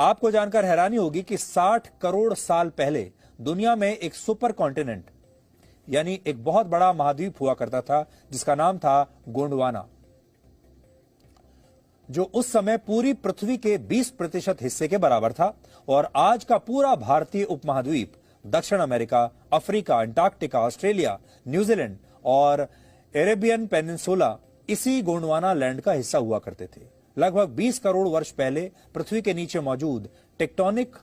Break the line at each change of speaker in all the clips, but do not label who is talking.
आपको जानकर हैरानी होगी कि 60 करोड़ साल पहले दुनिया में एक सुपर कॉन्टिनेंट यानी एक बहुत बड़ा महाद्वीप हुआ करता था जिसका नाम था गोंडवाना, जो उस समय पूरी पृथ्वी के 20% हिस्से के बराबर था। और आज का पूरा भारतीय उपमहाद्वीप दक्षिण America, Africa, Antarctica, Australia, New Zealand और अरेबियन पेनिनसुला इसी गोंडवाना लैंड का हिस्सा हुआ करते थे। लगभग 20 करोड़ वर्ष पहले पृथ्वी के नीचे मौजूद टेक्टोनिक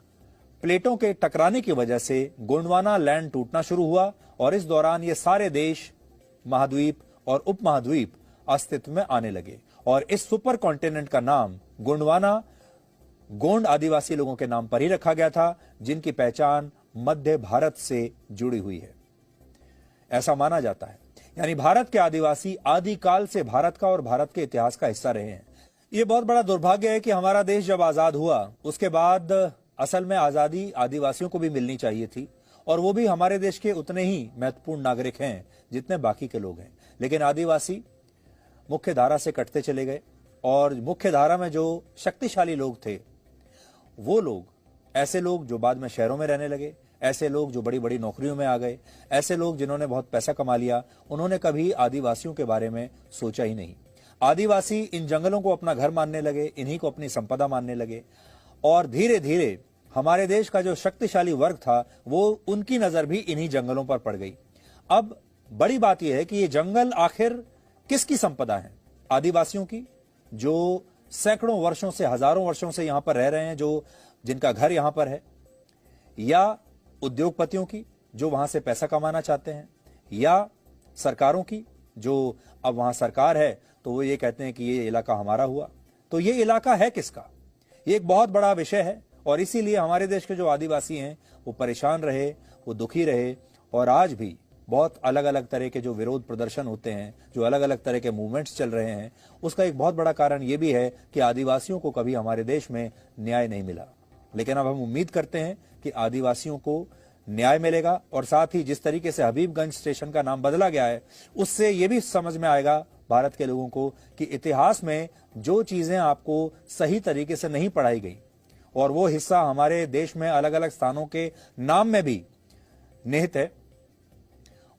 प्लेटों के टकराने की वजह से गोंडवाना लैंड टूटना शुरू हुआ और इस दौरान ये सारे देश, महाद्वीप और उपमहाद्वीप अस्तित्व में आने लगे। और इस सुपर कॉन्टिनेंट का नाम गोंडवाना गोंड आदिवासी लोगों के नाम पर ही रखा गया था, जिनकी पहचान मध्य भारत से जुड़ी हुई है, ऐसा माना जाता है। यानी भारत के आदिवासी आदिकाल से भारत का और भारत के इतिहास का हिस्सा रहे हैं। यह बहुत बड़ा दुर्भाग्य है कि हमारा देश जब आजाद हुआ उसके बाद असल में आजादी आदिवासियों को भी मिलनी चाहिए थी, और वो भी हमारे देश के उतने ही महत्वपूर्ण नागरिक हैं जितने बाकी के लोग हैं। लेकिन आदिवासी मुख्य धारा से कटते चले गए, और मुख्य धारा में जो शक्तिशाली लोग थे वो लोग, ऐसे लोग जो बाद में शहरों में रहने लगे, ऐसे लोग जो बड़ी बड़ी नौकरियों में आ गए, ऐसे लोग जिन्होंने बहुत पैसा कमा लिया, उन्होंने कभी आदिवासियों के बारे में सोचा ही नहीं। आदिवासी इन जंगलों को अपना घर मानने लगे, इन्हीं को अपनी संपदा मानने लगे, और धीरे धीरे हमारे देश का जो शक्तिशाली वर्ग था वो उनकी नजर भी इन्हीं जंगलों पर पड़ गई। अब बड़ी बात यह है कि ये जंगल आखिर किसकी संपदा है? आदिवासियों की, जो सैकड़ों वर्षों से, हजारों वर्षों से यहां पर रह रहे हैं, जो जिनका घर यहां पर है, या उद्योगपतियों की जो वहां से पैसा कमाना चाहते हैं, या सरकारों की जो अब वहां सरकार है तो वो ये कहते हैं कि ये इलाका हमारा हुआ। तो ये इलाका है किसका? ये एक बहुत बड़ा विषय है, और इसीलिए हमारे देश के जो आदिवासी हैं वो परेशान रहे, वो दुखी रहे, और आज भी बहुत अलग अलग तरह के जो विरोध प्रदर्शन होते हैं, जो अलग अलग तरह के मूवमेंट्स चल रहे हैं, उसका एक बहुत बड़ा कारण ये भी है कि आदिवासियों को कभी हमारे देश में न्याय नहीं मिला। लेकिन अब हम उम्मीद करते हैं कि आदिवासियों को न्याय मिलेगा, और साथ ही जिस तरीके से हबीबगंज स्टेशन का नाम बदला गया है उससे ये भी समझ में आएगा भारत के लोगों को कि इतिहास में जो चीजें आपको सही तरीके से नहीं पढ़ाई गई, और वो हिस्सा हमारे देश में अलग अलग स्थानों के नाम में भी निहित है,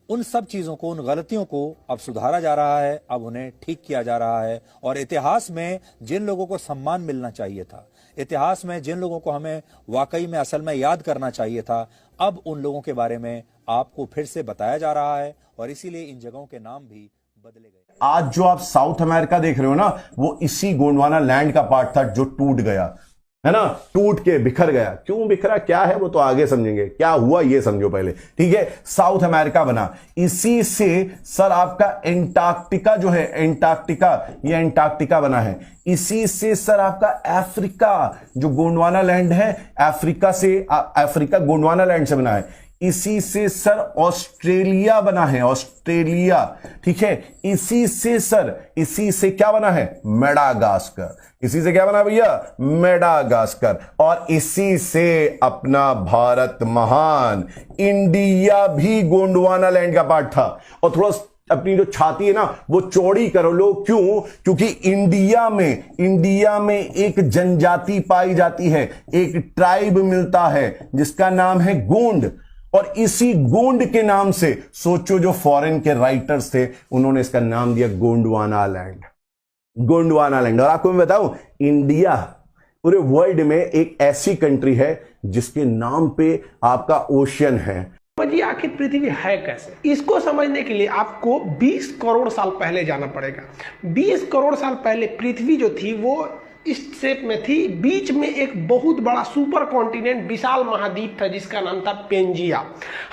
उन सब चीजों को, उन गलतियों को अब सुधारा जा रहा है, अब उन्हें ठीक किया जा रहा है। और इतिहास में जिन लोगों को सम्मान मिलना चाहिए था, इतिहास में जिन लोगों को हमें वाकई में असल में याद करना चाहिए था, अब उन लोगों के बारे में आपको फिर से बताया जा रहा है, और इसीलिए इन जगहों के नाम भी बदले गए।
आज जो आप साउथ अमेरिका देख रहे हो ना, वो इसी गोंडवाना लैंड का पार्ट था जो टूट गया, है ना, टूट के बिखर गया। क्यों बिखरा, क्या है, वो तो आगे समझेंगे। क्या हुआ ये समझो पहले, ठीक है। साउथ अमेरिका बना, इसी से सर आपका एंटार्क्टिका जो है, एंटार्क्टिका, ये एंटार्क्टिका बना है। इसी से सर आपका अफ्रीका जो गोंडवाना लैंड है, अफ्रीका से, अफ्रीका गोंडवाना लैंड से बना है। इसी से सर ऑस्ट्रेलिया बना है, ऑस्ट्रेलिया, ठीक है। इसी से सर, इसी से क्या बना है, मेडागास्कर। इसी से क्या बना भैया, मेडागास्कर। और इसी से अपना भारत महान, इंडिया भी गोंडवाना लैंड का पार्ट था। और थोड़ा अपनी जो छाती है ना वो चौड़ी करो लो, क्यों? क्योंकि इंडिया में एक जनजाति पाई जाती है, एक ट्राइब मिलता है जिसका नाम है गोंड। और इसी गोंड के नाम से सोचो जो फॉरेन के राइटर्स थे उन्होंने इसका नाम दिया गोंडवाना लैंड, गोंडवाना लैंड। और आपको मैं बताऊं, इंडिया पूरे वर्ल्ड में एक ऐसी कंट्री है जिसके नाम पे आपका ओशियन है।
जी आखिर पृथ्वी है कैसे, इसको समझने के लिए आपको 20 करोड़ साल पहले जाना पड़ेगा। 20 करोड़ साल पहले पृथ्वी जो थी वो इस शेप में थी। बीच में एक बहुत बड़ा सुपर कॉन्टिनेंट, विशाल महाद्वीप था जिसका नाम था पेंजिया।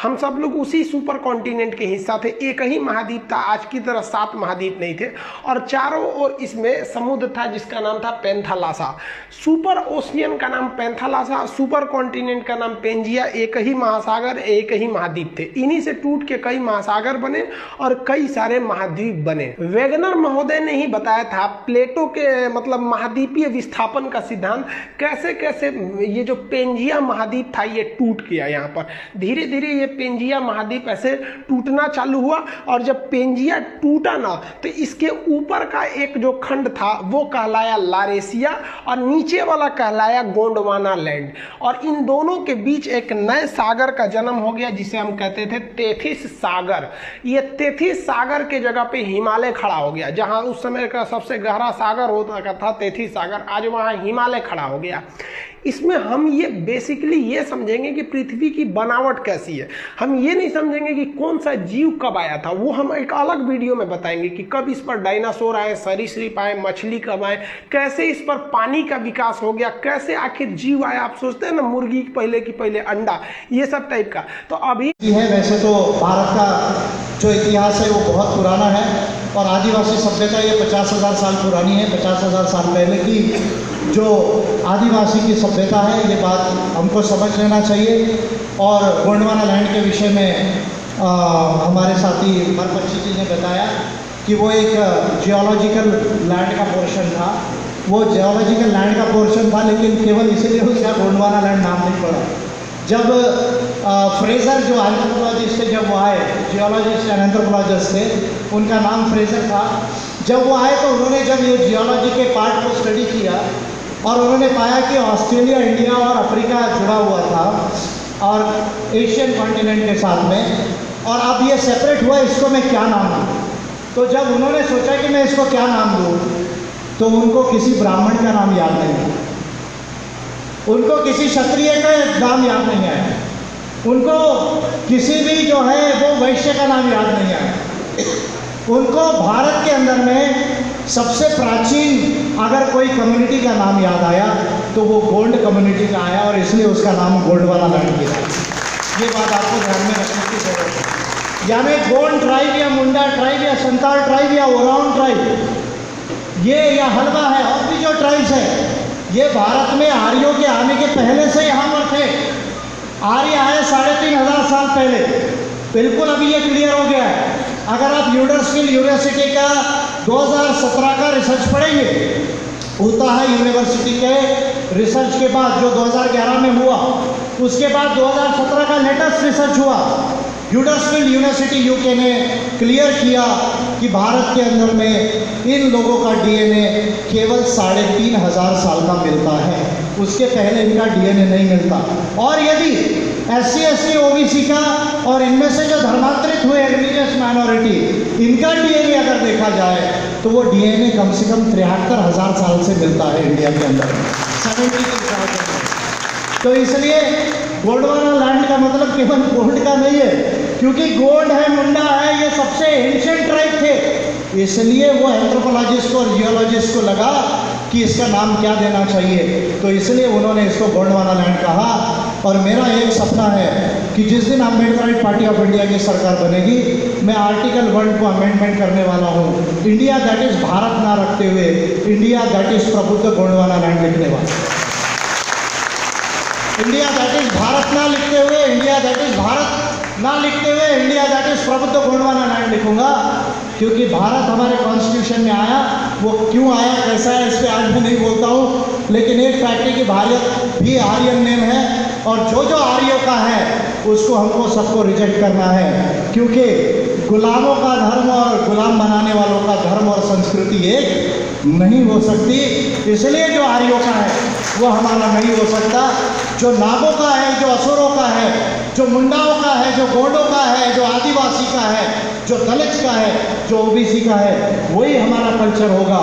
हम सब लोग उसी सुपर कॉन्टिनेंट के हिस्सा थे। एक ही महाद्वीप था, आज की तरह 7 महाद्वीप नहीं थे, और चारों ओर इसमें समुद्र था जिसका नाम था पेंथालासा। सुपर ओशियन का नाम पेंथालासा, सुपर कॉन्टिनेंट का नाम पेंजिया। एक ही महासागर, एक ही महाद्वीप थे। इन्हीं से टूट के कई महासागर बने और कई सारे महाद्वीप बने। वेगनर महोदय ने ही बताया था, प्लेटो के मतलब महाद्वीप महाद्वीपीय विस्थापन का सिद्धांत, कैसे कैसे ये जो पेंजिया महाद्वीप था ये टूट गया। यहाँ पर धीरे धीरे ये पेंजिया महाद्वीप ऐसे टूटना चालू हुआ, और जब पेंजिया टूटा ना तो इसके ऊपर का एक जो खंड था वो कहलाया लारेशिया और नीचे वाला कहलाया गोंडवाना लैंड, और इन दोनों के बीच एक नए सागर का जन्म हो गया जिसे हम कहते थे तेथिस सागर। ये तेथिस सागर के जगह पे हिमालय खड़ा हो गया। जहां उस समय का सबसे गहरा सागर होता था तेथिस सागर, आज वहां हिमालय खड़ा हो गया। इसमें हम ये बेसिकली ये समझेंगे कि पृथ्वी की बनावट कैसी है। हम ये नहीं समझेंगे कि कौन सा जीव कब आया था, वो हम एक अलग वीडियो में बताएंगे कि कब इस पर डायनासोर आए, सरीसृप आए, मछली कब आए, कैसे इस पर पानी का विकास हो गया, कैसे आखिर जीव आया। आप सोचते हैं ना मुर्गी पहले की पहले अंडा, ये सब टाइप का। तो अभी
है वैसे तो भारत का जो इतिहास है वो बहुत पुराना है, और आदिवासी सभ्यता ये 50,000 साल पुरानी है। 50,000 साल पहले की जो आदिवासी की सभ्यता है ये बात हमको समझ लेना चाहिए। और गोंडवाना लैंड के विषय में हमारे साथी मरपच्ची जी ने बताया कि वो एक जियोलॉजिकल लैंड का पोर्शन था। वो जियोलॉजिकल लैंड का पोर्शन था, लेकिन केवल इसीलिए उसका गोंडवाना लैंड नाम नहीं पड़ा। जब फ्रेजर जो एंथ्रोपोलॉजिस्ट थे, जब वो आए, जियोलॉजिस्ट एंड एंथ्रोपोलॉजिस्ट थे, उनका नाम फ्रेजर था। जब वो आए तो उन्होंने जब ये जियोलॉजी के पार्ट को स्टडी किया और उन्होंने पाया कि ऑस्ट्रेलिया, इंडिया और अफ्रीका जुड़ा हुआ था और एशियन कॉन्टिनेंट के साथ में, और अब ये सेपरेट हुआ, इसको मैं क्या नाम दूँ। तो जब उन्होंने सोचा कि मैं इसको क्या नाम दूँ, तो उनको किसी ब्राह्मण का नाम याद नहीं आया, उनको किसी क्षत्रिय का नाम याद नहीं आया, उनको किसी भी जो है वो वैश्य का नाम याद नहीं आया। उनको भारत के अंदर में सबसे प्राचीन अगर कोई कम्युनिटी का नाम याद आया तो वो गोंड कम्युनिटी का आया, और इसलिए उसका नाम गोंडवाना लैंड किया। ये बात आपको ध्यान में रखने की जरूरत है। यानी गोंड ट्राइब या मुंडा ट्राइब या संताल ट्राइब या ओराउन ट्राइब, ये या हलवा है और भी जो ट्राइब्स है, ये भारत में आर्यों के आने के पहले से यहाँ पर थे। आर्य आए 3,500 साल पहले, बिल्कुल अभी ये क्लियर हो गया है। अगर आप यूडर्सफील्ड यूनिवर्सिटी का 2017 का रिसर्च पढ़ेंगे, उताह यूनिवर्सिटी के रिसर्च के बाद जो 2011 में हुआ, उसके बाद 2017 का लेटेस्ट रिसर्च हुआ, यूडर्सफील्ड यूनिवर्सिटी यूके ने क्लियर किया कि भारत के अंदर में इन लोगों का डीएनए केवल 3,500 साल का मिलता है, उसके पहले इनका डीएनए नहीं मिलता। और यदि SC ST OBC का और इनमें से जो धर्मांतरित हुए रिलीजियस माइनॉरिटी, इनका डीएनए अगर देखा जाए तो वो डीएनए कम से कम 73,000 साल से मिलता है इंडिया के अंदर, 73 साल के अंदर। तो इसलिए गोंडवाना लैंड का मतलब केवल गोंड का नहीं है, क्योंकि गोंड है, मुंडा है, ये सबसे एंशिएंट ट्राइब थे। इसलिए वो एंथ्रोपोलॉजिस्ट को और जियोलॉजिस्ट को लगा कि इसका नाम क्या देना चाहिए, तो इसलिए उन्होंने इसको गोंडवाना लैंड कहा। और मेरा एक सपना है कि जिस दिन अम्बेडकराइट पार्टी ऑफ इंडिया की सरकार बनेगी, मैं आर्टिकल 1 को अमेंडमेंट करने वाला हूँ। इंडिया दैट इज भारत ना रखते हुए इंडिया दैट इज प्रबुद्ध गोंडवाना लैंड लिखने वाला। इंडिया दैट इज भारत ना लिखते हुए, इंडिया दैट इज भारत ना लिखते हुए इंडिया दैट इज प्रबुद्ध गोंडवाना लैंड लिखूंगा। क्योंकि भारत हमारे कॉन्स्टिट्यूशन में आया, वो क्यों आया, कैसा है, इस पर आज मैं नहीं बोलता हूँ, लेकिन एक फैक्ट है कि भारत भी आर्यन नेम है, और जो जो आर्यों का है उसको हमको सबको रिजेक्ट करना है, क्योंकि गुलामों का धर्म और गुलाम बनाने वालों का धर्म और संस्कृति एक नहीं हो सकती। इसलिए जो आर्यों का है वो हमारा नहीं हो सकता। जो नागों का है, जो असुरों का है, जो मुंडाओं का है, जो गोंडों का है, जो आदिवासी का है, जो दलित का है, जो ओबीसी का है, वही हमारा कल्चर होगा।